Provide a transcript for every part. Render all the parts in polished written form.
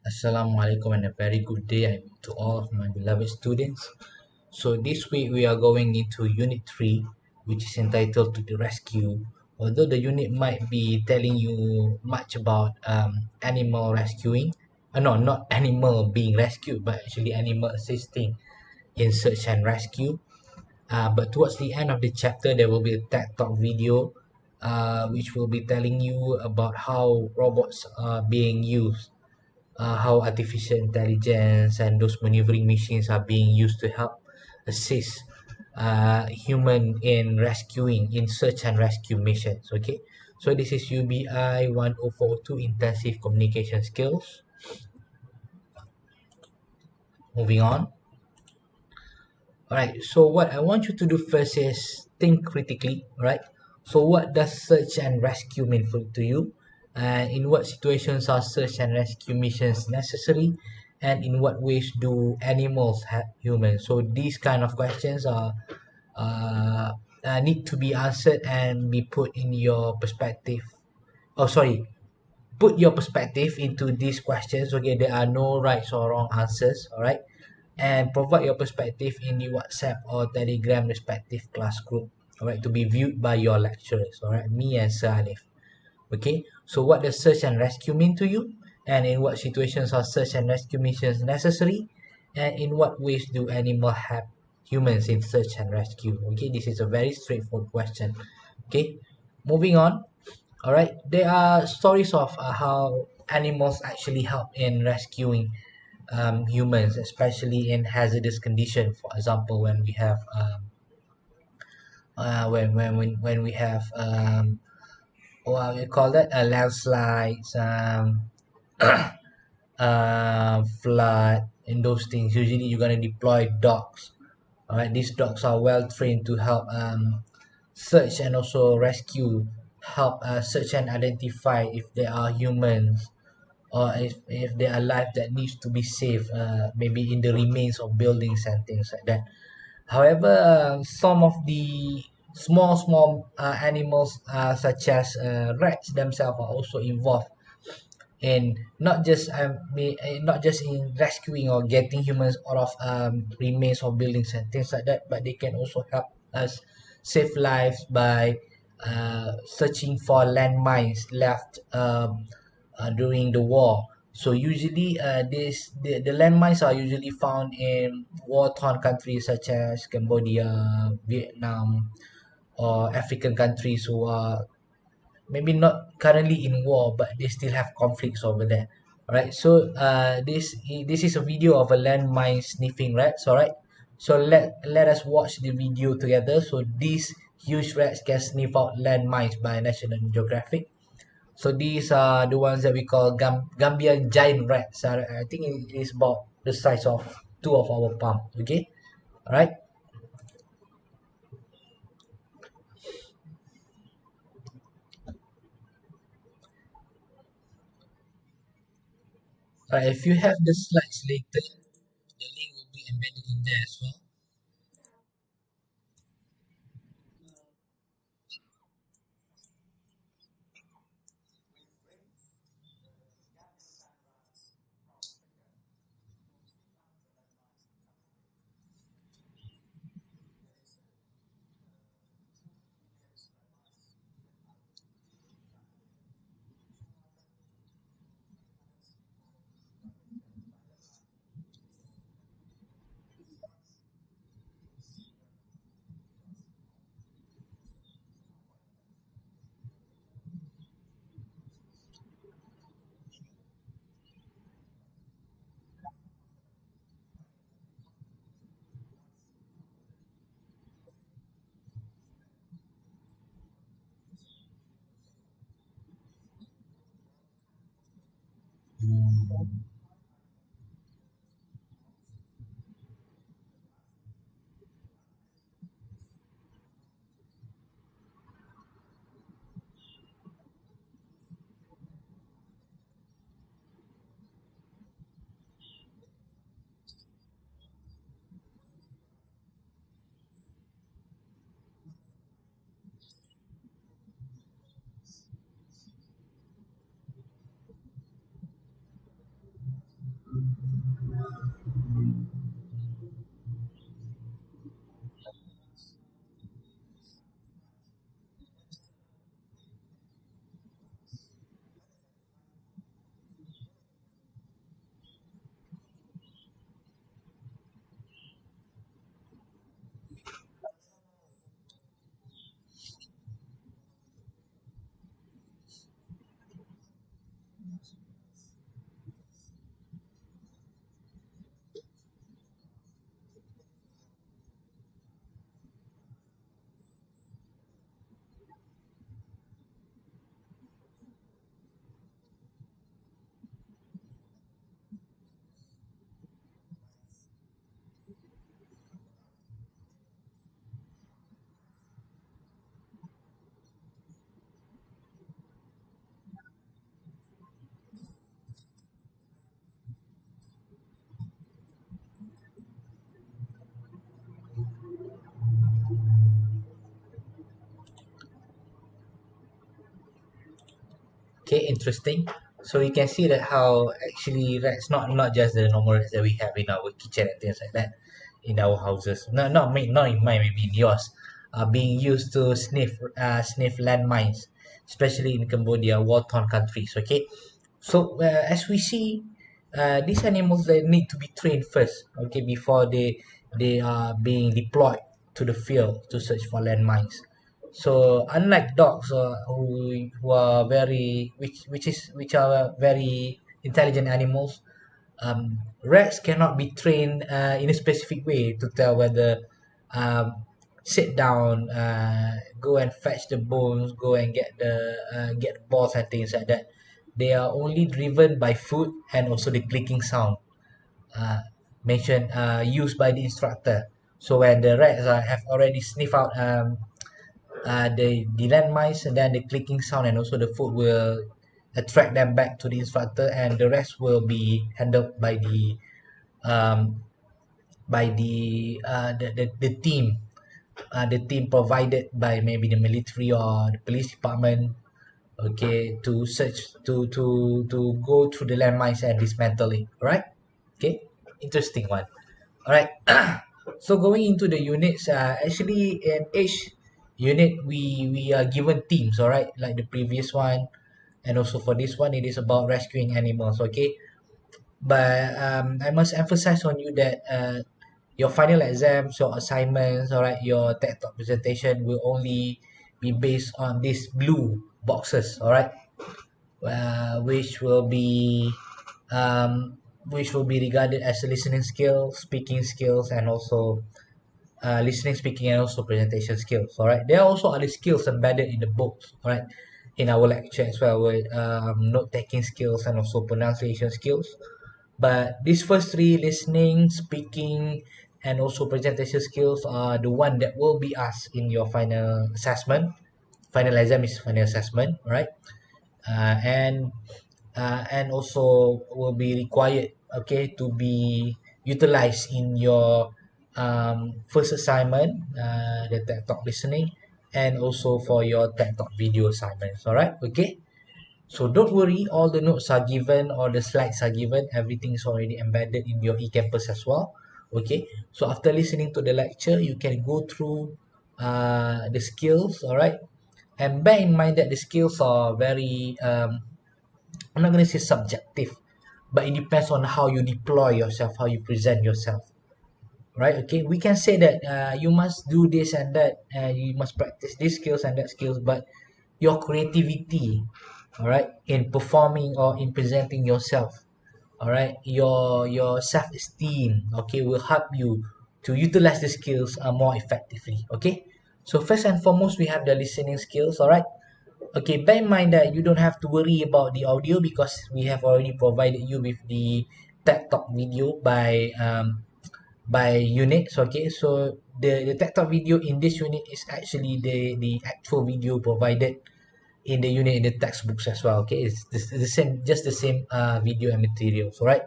Assalamualaikum and a very good day to all of my beloved students. So this week we are going into Unit 3, which is entitled to the rescue. Although the unit might be telling you much about animal rescuing, no, not animal being rescued, but actually animal assisting in search and rescue. But towards the end of the chapter, there will be a TED Talk video, which will be telling you about how robots are being used, how artificial intelligence and those maneuvering machines are being used to help assist human in rescuing in search and rescue missions. Okay, so this is UBI 10402 intensive communication skills. Moving on. All right, so what I want you to do first is think critically. Right, so what does search and rescue mean to you? In what situations are search and rescue missions necessary? And in what ways do animals help humans? So these kind of questions are uh, need to be answered and be put in your perspective. Oh, sorry, put your perspective into these questions. Okay, there are no rights or wrong answers. All right, and provide your perspective in the WhatsApp or Telegram respective class group. All right, to be viewed by your lecturers. All right, me and Sir Alif. Okay, so what does search and rescue mean to you? And in what situations are search and rescue missions necessary? And in what ways do animals help humans in search and rescue? Okay, this is a very straightforward question. Okay, moving on. All right, there are stories of how animals actually help in rescuing humans, especially in hazardous condition. For example, when we have when we have what we call that landslides, flood, and those things. Usually, you're gonna deploy dogs. All right, these dogs are well trained to help search and also rescue, help search and identify if there are humans or if there are life that needs to be saved, maybe in the remains of buildings and things like that. However, some of the small animals, such as rats themselves, are also involved in not just in rescuing or getting humans out of remains of buildings and things like that, but they can also help us save lives by searching for landmines left during the war. So usually the landmines are usually found in war-torn countries such as Cambodia, Vietnam, or African countries who are maybe not currently in war, but they still have conflicts over there. All right, so this is a video of a landmine sniffing rats. All right, so let us watch the video together. So these huge rats can sniff out landmines by National Geographic. So these are the ones that we call Gambian giant rats. I think it is about the size of two of our palm. Okay, all right. If you have the slides later, the link will be embedded in there as well. Okay, interesting. So you can see that how actually rats, not just the normal rats that we have in our kitchen and things like that in our houses. Not in mine, maybe in yours. Are being used to sniff landmines, especially in Cambodia, war-torn countries. Okay, so as we see, these animals they need to be trained first. Okay, before they are being deployed to the field to search for landmines. So unlike dogs, who are very which are very intelligent animals, rats cannot be trained in a specific way to tell whether sit down, go and fetch the bones, go and get the balls and things like that. They are only driven by food and also the clicking sound uh, mentioned used by the instructor. So when the rats have already sniffed out the landmines, and then the clicking sound and also the food will attract them back to the instructor, and the rest will be handled um, by the team provided by maybe the military or the police department, okay, to search to go through the landmines and dismantle it, right? Okay, interesting one. All right. So going into the units, actually in each unit we are given themes, all right, like the previous one, and also for this one it is about rescuing animals. Okay, but I must emphasize on you that your final exams, your assignments, all right, your TED Talk presentation will only be based on these blue boxes, all right, which will be regarded as listening skills, speaking skills, and also listening, speaking, and also presentation skills. All right, there are also other skills embedded in the books. All right, in our lecture as well, with note taking skills and also pronunciation skills. But these first three, listening, speaking, and also presentation skills, are the one that will be asked in your final assessment. Final exam is final assessment, right? And also will be required, okay, to be utilized in your first assignment, the TED Talk listening, and also for your TED Talk video assignments. All right, okay. So don't worry, all the notes are given, all the slides are given, everything is already embedded in your eCampus as well. Okay, so after listening to the lecture, you can go through the skills, all right? And bear in mind that the skills are very, I'm not going to say subjective, but it depends on how you deploy yourself, how you present yourself, right? Okay, we can say that you must do this and that, you must practice these skills and that skills, but your creativity, all right, in performing or in presenting yourself, all right, your self-esteem, okay, will help you to utilize the skills more effectively. Okay, so first and foremost we have the listening skills, all right. Okay, bear in mind that you don't have to worry about the audio because we have already provided you with the TED Talk video by units. Okay, so the TED Talk video in this unit is actually the actual video provided in the unit in the textbooks as well. Okay, it's the same, just the same video and materials. All right.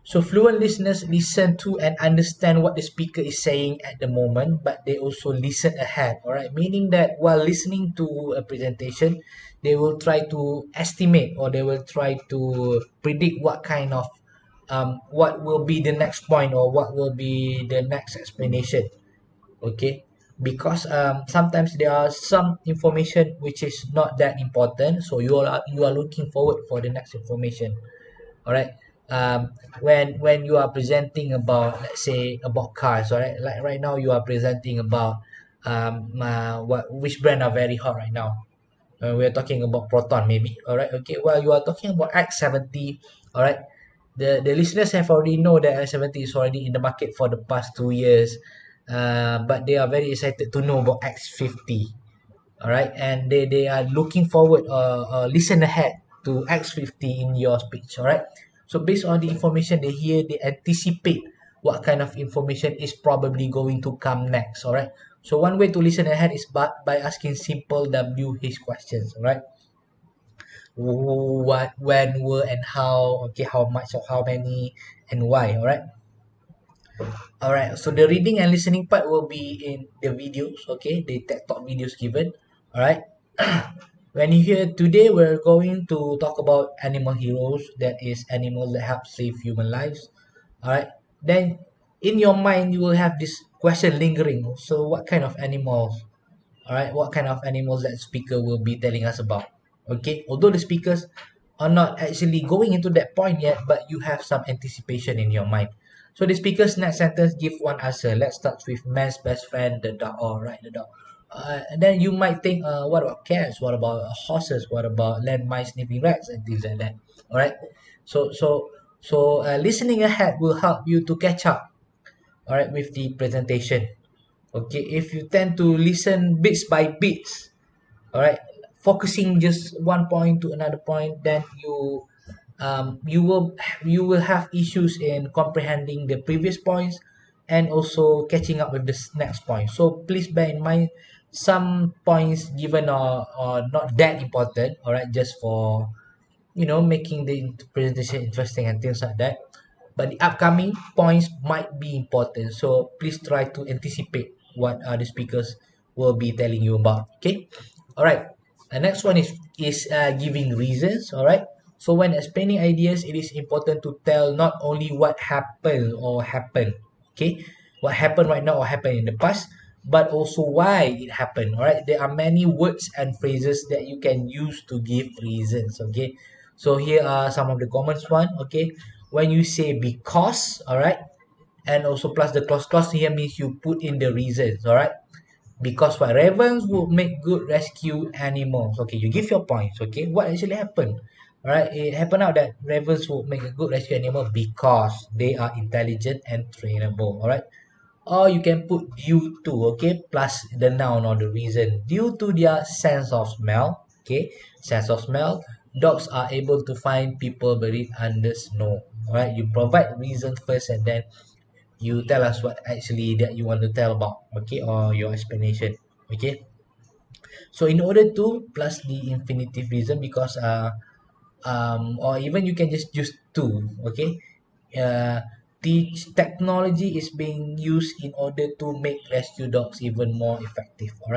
So fluent listeners listen to and understand what the speaker is saying at the moment, but they also listen ahead. All right, meaning that while listening to a presentation, they will try to estimate or they will try to predict what kind of what will be the next point or what will be the next explanation. Okay, because sometimes there are some information which is not that important, so you are looking forward for the next information. All right, when you are presenting about, let's say, about cars, all right, like right now you are presenting about which brand are very hot right now. We're talking about Proton maybe, all right. Okay, well, you are talking about X70, all right. The listeners have already know that X70 is already in the market for the past 2 years, but they are very excited to know about X50, all right, and they are looking forward listen ahead to X50 in your speech, all right. So based on the information they hear, they anticipate what kind of information is probably going to come next, all right. So one way to listen ahead is by asking simple WH questions, all right. Who, what, when, where, and how, okay, how much or how many, and why, all right. All right, so the reading and listening part will be in the videos, okay, the TED Talk videos given, all right. When you hear today, we're going to talk about animal heroes, that is animals that help save human lives. All right, then in your mind you will have this question lingering. So what kind of animals, all right, what kind of animals that speaker will be telling us about? Okay, although the speakers are not actually going into that point yet, but you have some anticipation in your mind. So the speaker's next sentence give one answer. Let's start with man's best friend, the dog. All right, the dog. And then you might think, what about cats? What about horses? What about landmine sniffing rats and things like that? All right. So listening ahead will help you to catch up. All right, with the presentation. Okay, if you tend to listen bits by bits, all right, focusing just one point to another point, then you will have issues in comprehending the previous points and also catching up with this next point. So please bear in mind some points given are not that important, all right, just for making the presentation interesting and things like that, but the upcoming points might be important, so please try to anticipate what the speakers will be telling you about. Okay, all right. The next one is giving reasons. All right, so when explaining ideas, it is important to tell not only what happened or happened, okay, what happened right now or happened in the past, but also why it happened. All right, there are many words and phrases that you can use to give reasons. Okay, so here are some of the common one. Okay, when you say because, all right, and also plus the clause here means you put in the reasons. All right, because what ravens would make good rescue animals. Okay, you give your points. Okay, what actually happened? All right, it happened out that ravens would make a good rescue animal because they are intelligent and trainable. All right, or you can put due to, okay, plus the noun or the reason, due to their sense of smell. Okay, sense of smell, dogs are able to find people buried under snow. All right, you provide reason first and then you tell us what actually that you want to tell about. Okay, or your explanation. Okay, so in order to plus the infinitive reason, because or even you can just use to. Okay, uh, the technology is being used in order to make rescue dogs even more effective. All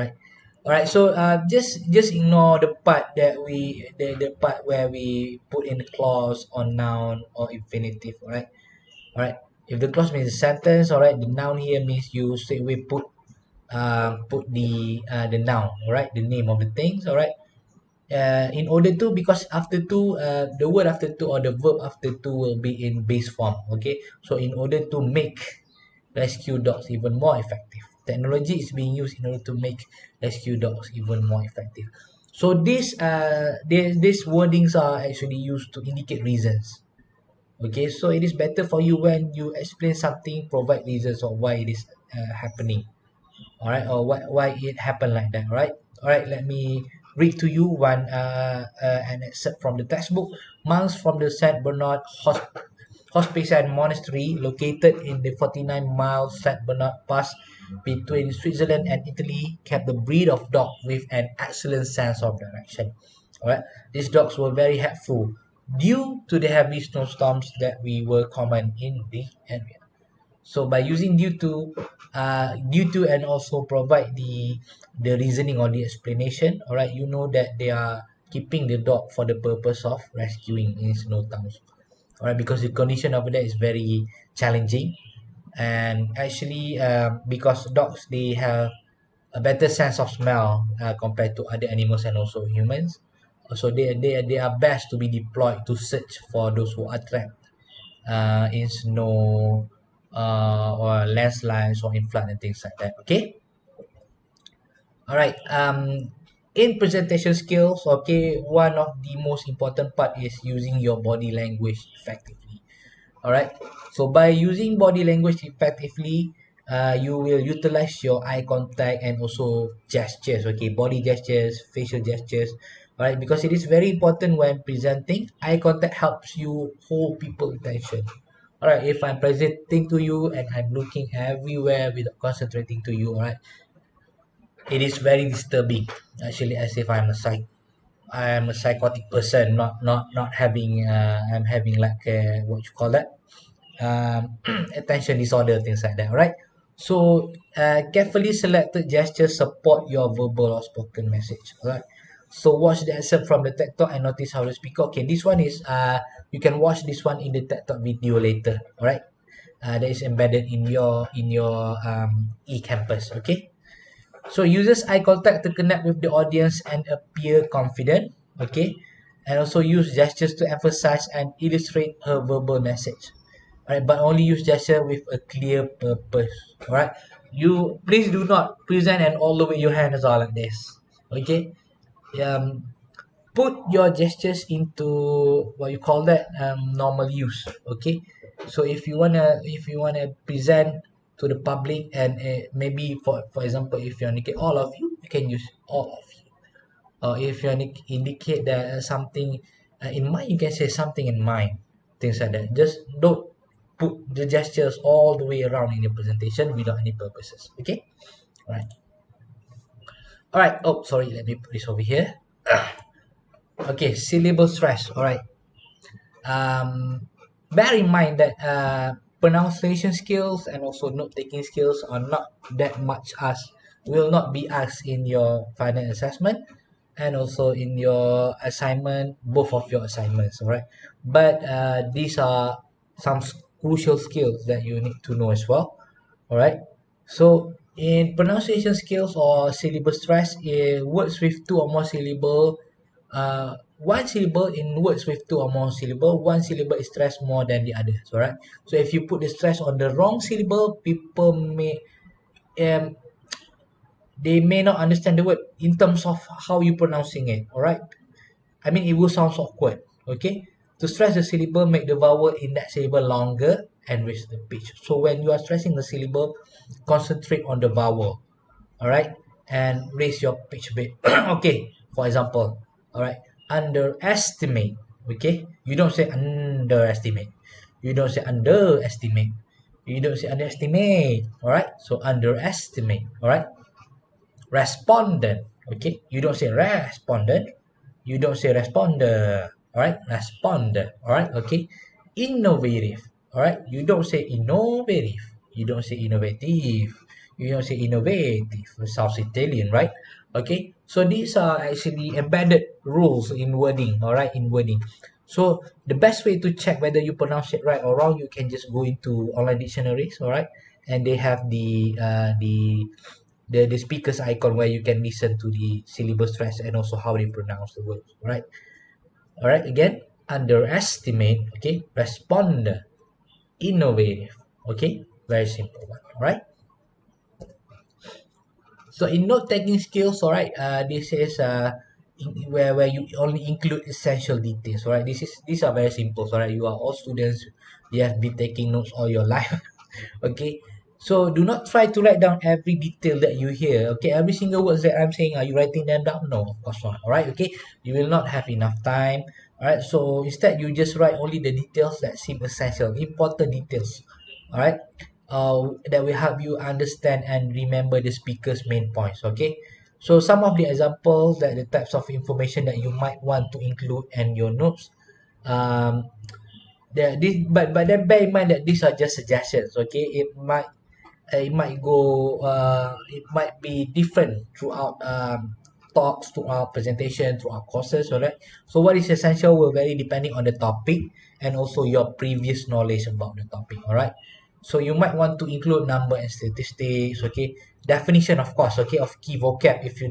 right, so just ignore the part that the part where we put in the clause or noun or infinitive. All right, if the clause means a sentence, all right, the noun here means you say we put the noun, all right, the name of the things. All right, in order to, because after to, the word after to or the verb after to will be in base form. Okay, so in order to make rescue dogs even more effective, technology is being used in order to make rescue dogs even more effective. So these wordings are actually used to indicate reasons. Okay, so it is better for you when you explain something, provide reasons of why it is happening. All right, or why it happened like that. All right, let me read to you an excerpt from the textbook. Monks from the Saint Bernard Hospice and Monastery, located in the 49-mile Saint Bernard Pass between Switzerland and Italy, kept the breed of dog with an excellent sense of direction. All right, these dogs were very helpful due to the heavy snowstorms that we were common in the area. So by using due to and also provide the reasoning or the explanation, all right, you know that they are keeping the dog for the purpose of rescuing in snow towns. All right, because the condition over there is very challenging, and actually, because dogs they have a better sense of smell compared to other animals and also humans. So they are best to be deployed to search for those who are trapped in snow, or landslides or in flood and things like that. Okay. All right. In presentation skills, okay, one of the most important part is using your body language effectively. All right, so by using body language effectively, you will utilize your eye contact and also gestures. Okay, body gestures, facial gestures. All right, because it is very important when presenting. Eye contact helps you hold people attention. All right, if I'm presenting to you and I'm looking everywhere without concentrating to you, all right, it is very disturbing, actually, as if I'm a psychotic person, not having I'm having like what you call that, attention disorder, things like that. Right, so carefully selected gestures support your verbal or spoken message. All right, So watch the excerpt from the TED Talk and notice how the speaker. Okay, this one is you can watch this one in the TED Talk video later. All right, that is embedded in your e-campus. Okay. So uses eye contact to connect with the audience and appear confident. Okay, and also use gestures to emphasize and illustrate her verbal message. All right, but only use gesture with a clear purpose. All right, you please do not present and all the way your hands are like this. Okay, put your gestures into what you call that normal use. Okay, so if you wanna present to the public and maybe for example if you indicate all of you, you can use all of you, or if you indicate that something in mind, you can say something in mind, things like that. Just don't put the gestures all the way around in your presentation without any purposes. Okay, all right. Oh, sorry, let me put this over here. Okay, syllable stress. All right, bear in mind that pronunciation skills and also note-taking skills are not that much asked, will not be asked in your final assessment and also in your assignment, both of your assignments, all right? But these are some crucial skills that you need to know as well, all right? So in pronunciation skills or syllable stress, words with two or more syllable, one syllable in words with two or more syllable, one syllable is stressed more than the others, all right? So if you put the stress on the wrong syllable, people um, may not understand the word in terms of how you pronouncing it, all right? I mean, it will sound awkward, okay? To stress the syllable, make the vowel in that syllable longer and raise the pitch. So when you are stressing the syllable, concentrate on the vowel, all right? And raise your pitch a bit. Okay, for example, all right? Underestimate, okay? You don't say underestimate. You don't say underestimate. You don't say underestimate, all right? So underestimate, all right? Respondent, okay? You don't say respondent. You don't say responder, all right? Responder, all right? Okay. Innovative, all right? You don't say innovative. You don't say innovative. You don't say innovative. It sounds Italian, right? Okay. So these are actually embedded rules in wording, all right? In wording. So the best way to check whether you pronounce it right or wrong, you can just go into online dictionaries, all right? And they have the speaker's icon where you can listen to the syllable stress and also how they pronounce the words, right? All right, again, underestimate, okay? Respond, innovative, okay? Very simple one, all right? So in note-taking skills, all right, this is where you only include essential details, all right? These are very simple, all right? You are all students, you have been taking notes all your life, okay? So do not try to write down every detail that you hear, okay? Every single words that I'm saying, are you writing them down? No, of course not, all right? Okay, you will not have enough time, all right? So instead, you just write only the details that seem essential, important details, all right? That will help you understand and remember the speaker's main points, okay? So some of the examples that the types of information that you might want to include in your notes, um, but then bear in mind that these are just suggestions, okay? It might be different throughout talks, throughout presentation, throughout courses, all right? So what is essential will vary depending on the topic and also your previous knowledge about the topic, all right? So you might want to include number and statistics, okay? Definition, of course, okay, of key vocab. If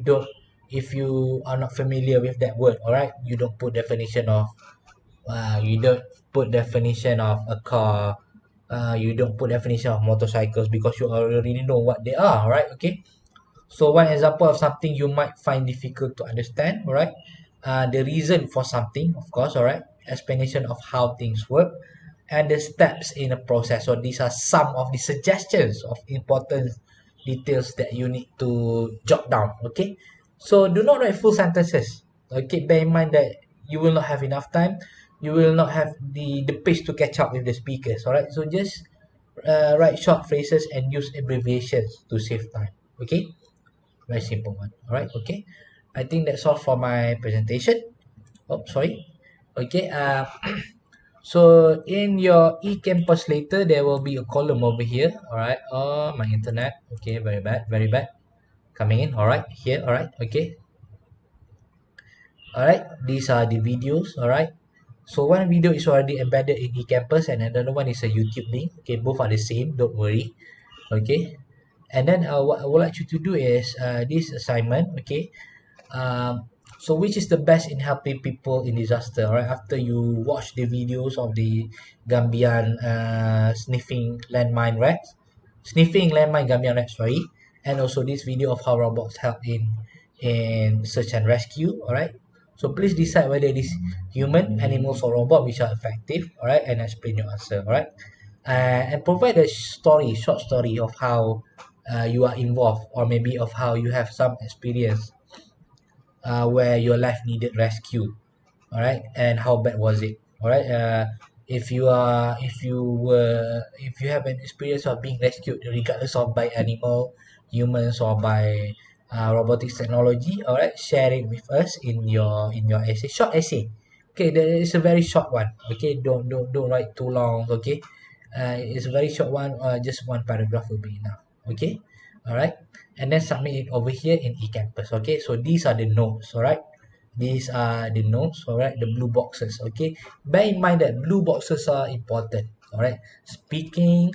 you are not familiar with that word, all right, you don't put definition of you don't put definition of a car, you don't put definition of motorcycles because you already know what they are, right? Okay, so one example of something you might find difficult to understand, all right? The reason for something, of course, all right? Explanation of how things work and the steps in a process. So these are some of the suggestions of important details that you need to jot down, okay? So do not write full sentences, okay? Bear in mind that you will not have enough time. You will not have the pace to catch up with the speakers, all right? So just write short phrases and use abbreviations to save time, okay? Very simple one, all right? Okay, I think that's all for my presentation. Oh, sorry. Okay, so in your e-campus later, there will be a column over here, all right? Oh, my internet, okay, very bad, coming in, all right, here, all right, okay. All right, these are the videos. All right, so one video is already embedded in eCampus and another one is a YouTube link. Okay, both are the same, don't worry. Okay, and then what I would like you to do is this assignment. Okay, um, so which is the best in helping people in disaster? All right, after you watch the videos of the Gambian sniffing landmine Gambian rats, sorry, and also this video of how robots help in search and rescue. All right, so please decide whether it is human, animals, or robot which are effective. All right, and explain your answer. All right, and provide a short story of how you are involved, or maybe of how you have some experience where your life needed rescue. All right, and how bad was it? All right, if you have an experience of being rescued regardless of by animal, humans, or by robotics technology, all right, share it with us in your essay, short essay. Okay, there is a very short one. Okay, don't write too long. Okay, it's a very short one. Just one paragraph will be enough. Okay, all right, and then submit it over here in eCampus. Okay, so these are the notes. All right, these are the notes. All right, the blue boxes. Okay, bear in mind that blue boxes are important. All right, speaking,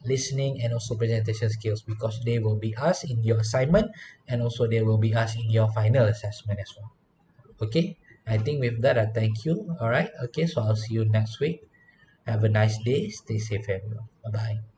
listening, and also presentation skills, because they will be asked in your assignment and also they will be asked in your final assessment as well. Okay, I think with that I thank you. All right, okay, so I'll see you next week. Have a nice day. Stay safe, everyone. Bye bye.